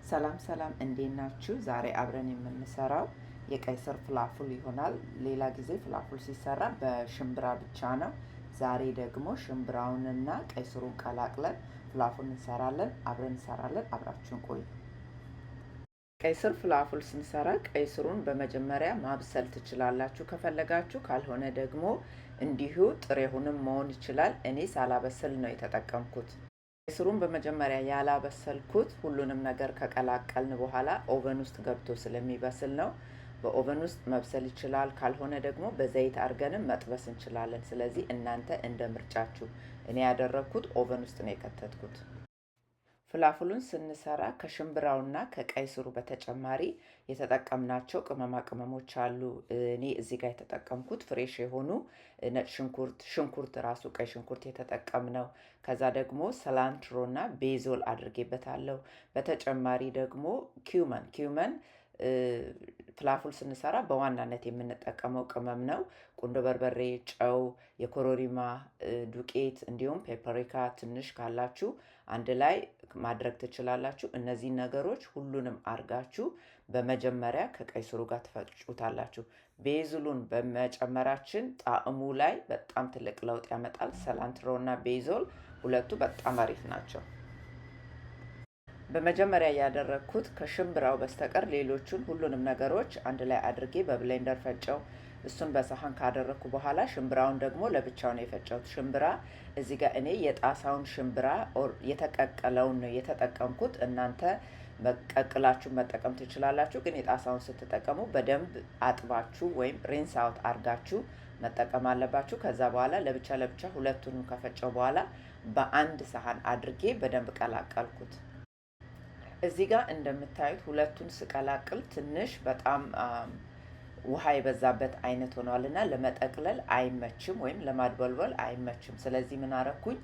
ሰላም ሰላም እንዴት ናችሁ? ዛሬ አብረን የምንሰራው የቀይ ስር ፍላፍል ይሆናል። ሌላ ጊዜ ፍላፍል ሲሰራ በሽምብራ ብቻ ነው። ዛሬ ደግሞ ሽምብራውንና ቀይ ስሩን ቀላቅለን ፍላፍል እንሰራለን። አብራችሁን ቆዩ። ቀይ ስር ፍላፍል ስንሰራ ቀይ ስሩን በመጀመሪያ ማብሰል ትችላላችሁ ከፈለጋችሁ። ካልሆነ ደግሞ እንዲሁ ጥሬውንም መሆን ይችላል። እኔ ሳላበስል ነው የተጠቀምኩት። ስሩን በመጀመሪያ ያላበሰልኩት ሁሉንም ነገር ከቀላቀልን በኋላ ኦቨን ውስጥ ገብቶ ስለሚበስል ነው። በኦቨን ውስጥ መብሰል ይችላል። ካልሆነ ደግሞ በዘይት አድርገንም መጥበስ እንችላለን። ስለዚህ እናንተ እንደ ምርጫችሁ። እኔ ያደረኩት ኦቨን ውስጥ ነው የከተትኩት። ፍላፍሉን ስንሰራ ከሽምብራውና ከቀይ ስሩ በተጨማሪ የተጠቀምናቸው ቅመማ ቅመሞች አሉ። እኔ እዚህ ጋር የተጠቀምኩት ፍሬሽ የሆኑ ነጭ ሽንኩርት ራሱ ቀይ ሽንኩርት የተጠቀምነው። ከዛ ደግሞ ሰላንትሮና ቤዞል አድርጌበታለሁ። በተጨማሪ ደግሞ ኪውመን ፍላፍል ስንሰራ በዋናነት የምንጠቀመው ቅመም ነው። ቁንዶ በርበሬ፣ ጨው፣ የኮረሪማ ዱቄት እንዲሁም ፔፐሪካ ትንሽ ካላችሁ አንድ ላይ ማድረግ ትችላላችሁ። እነዚህ ነገሮች ሁሉንም አርጋችሁ በመጀመሪያ ከቀይ ስሩ ጋር ትፈጩታላችሁ። ቤዝሉን በመጨመራችን ጣዕሙ ላይ በጣም ትልቅ ለውጥ ያመጣል። ሰላንትሮ እና ቤዞል ሁለቱ በጣም አሪፍ ናቸው። በመጀመሪያ ያደረኩት ከሽምብራው በስተቀር ሌሎቹን ሁሉንም ነገሮች አንድ ላይ አድርጌ በብሌንደር ፈጨው። እሱን በሳህን ካደረኩ በኋላ ሽምብራውን ደግሞ ለብቻው ነው የፈጨሁት። ሽምብራ እዚህ ጋር እኔ የጣሳውን ሽምብራ የተቀቀለውን ነው የተጠቀምኩት። እናንተ መቀቅላችሁ መጠቀም ትችላላችሁ። ግን የጣሳውን ስትጠቀሙ በደንብ አጥባችሁ ወይም ሪንስ አውት አርጋችሁ መጠቀም አለባችሁ። ከዛ በኋላ ለብቻ ሁለቱንም ከፈጨው በኋላ በአንድ ሳህን አድርጌ በደንብ ቀላቀልኩት። እዚህ ጋር እንደምታዩት ሁለቱን ስቀላቅል ትንሽ በጣም ውሃ የበዛበት አይነት ሆኗልና ለመጠቅለል አይመችም ወይም ለማድበልበል አይመችም። ስለዚህ ምን አረኩኝ?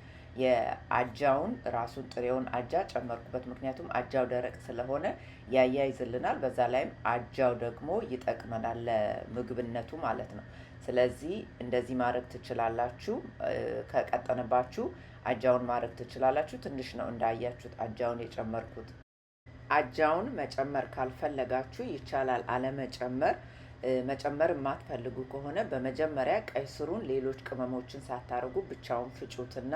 የአጃውን ራሱን ጥሬውን አጃ ጨመርኩበት። ምክንያቱም አጃው ደረቅ ስለሆነ ያያይዝልናል። በዛ ላይም አጃው ደግሞ ይጠቅመናል ለምግብነቱ ማለት ነው። ስለዚህ እንደዚህ ማድረግ ትችላላችሁ። ከቀጠነባችሁ አጃውን ማድረግ ትችላላችሁ። ትንሽ ነው እንዳያችሁት አጃውን የጨመርኩት። አጃውን መጨመር ካልፈለጋችሁ ይቻላል አለመጨመር። መጨመር የማትፈልጉ ከሆነ በመጀመሪያ ቀይ ስሩን ሌሎች ቅመሞችን ሳታደርጉ ብቻውን ፍጩትና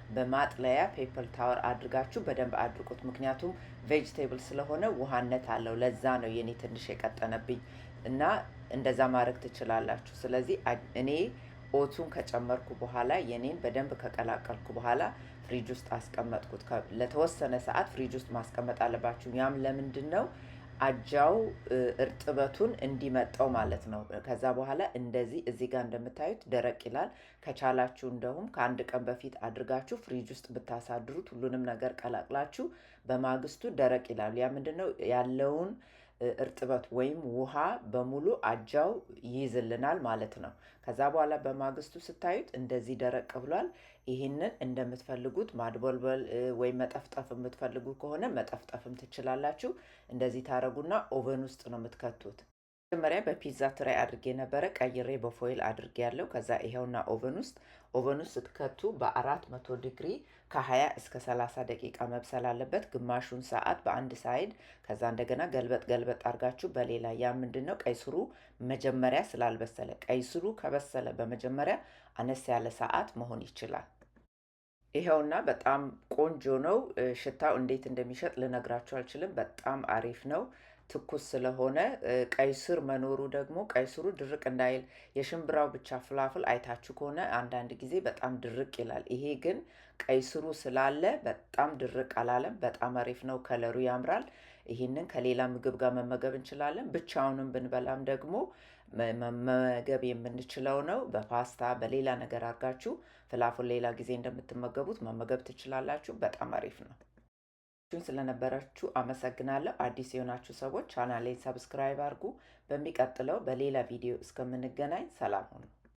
በማጥለያ ፔፐር ታወር አድርጋችሁ በደንብ አድርቁት። ምክንያቱም ቬጅቴብል ስለሆነ ውሃነት አለው። ለዛ ነው የኔ ትንሽ የቀጠነብኝ እና እንደዛ ማድረግ ትችላላችሁ። ስለዚህ እኔ ኦቱን ከጨመርኩ በኋላ የኔን በደንብ ከቀላቀልኩ በኋላ ፍሪጅ ውስጥ አስቀመጥኩት። ለተወሰነ ሰዓት ፍሪጅ ውስጥ ማስቀመጥ አለባችሁ። ያም ለምንድን ነው? አጃው እርጥበቱን እንዲመጣው ማለት ነው። ከዛ በኋላ እንደዚህ እዚህ ጋር እንደምታዩት ደረቅ ይላል። ከቻላችሁ እንደውም ከአንድ ቀን በፊት አድርጋችሁ ፍሪጅ ውስጥ ብታሳድሩት ሁሉንም ነገር ቀላቅላችሁ በማግስቱ ደረቅ ይላል። ያ ምንድነው? ያለውን እርጥበት ወይም ውሃ በሙሉ አጃው ይይዝልናል ማለት ነው። ከዛ በኋላ በማግስቱ ስታዩት እንደዚህ ደረቅ ብሏል። ይህንን እንደምትፈልጉት ማድበልበል ወይም መጠፍጠፍ የምትፈልጉ ከሆነ መጠፍጠፍም ትችላላችሁ። እንደዚህ ታረጉና ኦቨን ውስጥ ነው የምትከቱት። መጀመሪያ በፒዛ ትራይ አድርጌ ነበረ፣ ቀይሬ በፎይል አድርጌ ያለው። ከዛ ይሄውና ኦቨን ውስጥ ስትከቱ በ400 ዲግሪ ከ20 እስከ 30 ደቂቃ መብሰል አለበት። ግማሹን ሰዓት በአንድ ሳይድ፣ ከዛ እንደገና ገልበጥ አድርጋችሁ በሌላ። ያ ምንድነው? ቀይ ስሩ መጀመሪያ ስላልበሰለ። ቀይ ስሩ ከበሰለ በመጀመሪያ አነስ ያለ ሰዓት መሆን ይችላል። ይሄውና በጣም ቆንጆ ነው። ሽታው እንዴት እንደሚሸጥ ልነግራችሁ አልችልም። በጣም አሪፍ ነው። ትኩስ ስለሆነ ቀይ ስር መኖሩ ደግሞ ቀይ ስሩ ድርቅ እንዳይል። የሽምብራው ብቻ ፍላፍል አይታችሁ ከሆነ አንዳንድ ጊዜ በጣም ድርቅ ይላል። ይሄ ግን ቀይ ስሩ ስላለ በጣም ድርቅ አላለም። በጣም አሪፍ ነው። ከለሩ ያምራል። ይህንን ከሌላ ምግብ ጋር መመገብ እንችላለን። ብቻውንም ብንበላም ደግሞ መመገብ የምንችለው ነው። በፓስታ በሌላ ነገር አድርጋችሁ ፍላፍል ሌላ ጊዜ እንደምትመገቡት መመገብ ትችላላችሁ። በጣም አሪፍ ነው። ስለነበራችሁ አመሰግናለሁ። አዲስ የሆናችሁ ሰዎች ቻናሌን ሰብስክራይብ አድርጉ። በሚቀጥለው በሌላ ቪዲዮ እስከምንገናኝ ሰላም ሁኑ።